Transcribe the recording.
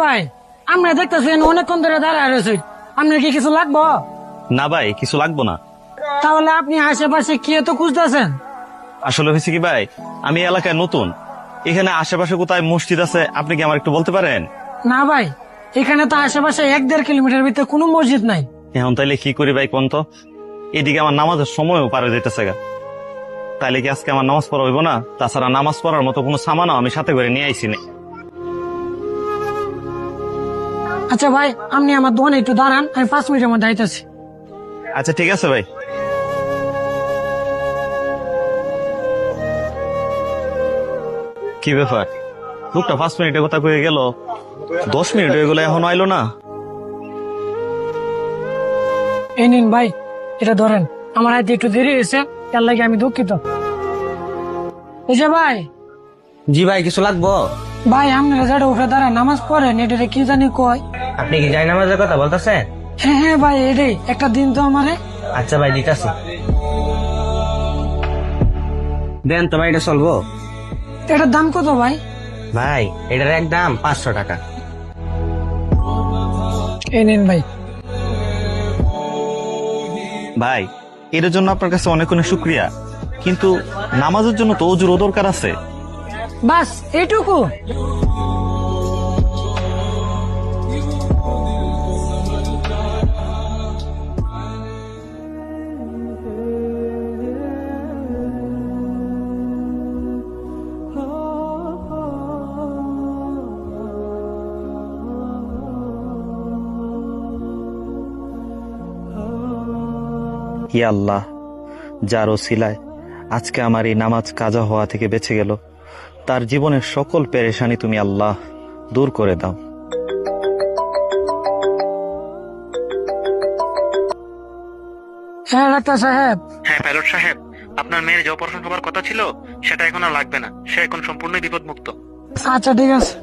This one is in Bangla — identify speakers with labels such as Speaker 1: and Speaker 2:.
Speaker 1: ভাই, আমরা দেখতেছেন অনেকক্ষণ ধরে দাঁড়ায় রয়েছে, আপনার কি কিছু লাগবো?
Speaker 2: না ভাই, কিছু লাগবো না।
Speaker 1: তাহলে আপনি আশেপাশে কি এত খুঁজতেছেন?
Speaker 2: আসলে হয়েছে কি ভাই, আমি এই এলাকায় নতুন। এখানে আশেপাশে কোথায় মসজিদ আছে আপনি কি আমার একটু বলতে পারেন?
Speaker 1: না ভাই, এখানে তো আশেপাশে 1-1.5 কিলোমিটার ভিতরে কোনো মসজিদ নাই।
Speaker 2: এখন তাইলে কি করি ভাই কোন তো? এদিকে আমার নামাজের সময়ও পার হয়ে যেতেছে গা। তাইলে কি আজকে আমার নামাজ পড়া হইব না? তাছাড়া নামাজ পড়ার মতো কোনো সামানও আমি সাথে করে নিয়ে আইসি না।
Speaker 1: আচ্ছা ভাই, আপনি আমার দোকানে একটু দাঁড়ান, আমি 5 মিনিটের মধ্যে আইতেছি।
Speaker 2: আচ্ছা ঠিক আছে ভাই। কি ব্যাপার, লোকটা 5 মিনিটে কথা কয়ে গেল, 10 মিনিট হয়ে গেল এখনো আইলো না।
Speaker 1: এই নিন ভাই, এটা ধরেন। আমার হাতে একটু দেরি হয়েছে, তার লাগে আমি দুঃখিত। এই যে ভাই,
Speaker 3: জি ভাই, কিছু লাগবো?
Speaker 1: ভাই আপনারা যারা উপরে দাঁড়ায় নামাজ পড়েন, এটা কি জানি কয়?
Speaker 3: আপনি কি জায় নামাজের কথা বলতেছেন?
Speaker 1: হ্যাঁ হ্যাঁ ভাই, এটাই একটা দিন তো আমারে।
Speaker 3: আচ্ছা ভাই, দিতেছি। দেন তো ভাই, এটা চলবো?
Speaker 1: এটার দাম কত ভাই?
Speaker 3: ভাই, এটার এক দাম 500 টাকা।
Speaker 1: এই নিন ভাই।
Speaker 2: ভাই, এর জন্য আপনার কাছে অনেক অনেক শুক্রিয়া, কিন্তু নামাজের জন্য তো অজুর দরকার আছে।
Speaker 1: বাস এইটুকু?
Speaker 2: ইয়া আল্লাহ, যার ওসিলায় আজকে আমার এই নামাজ কাজা হওয়া থেকে বেঁচে গেল, তার জীবনের সকল পেরেশানি তুমি আল্লাহ দূর করে দাও।
Speaker 1: হ্যাঁ ডাক্তার সাহেব।
Speaker 4: হ্যাঁ পাইলট সাহেব, আপনার মেয়ের যে অপারেশন হবার কথা ছিল সেটা এখন আর লাগবে না, সে এখন সম্পূর্ণ বিপদমুক্ত।
Speaker 1: আচ্ছা ঠিক আছে।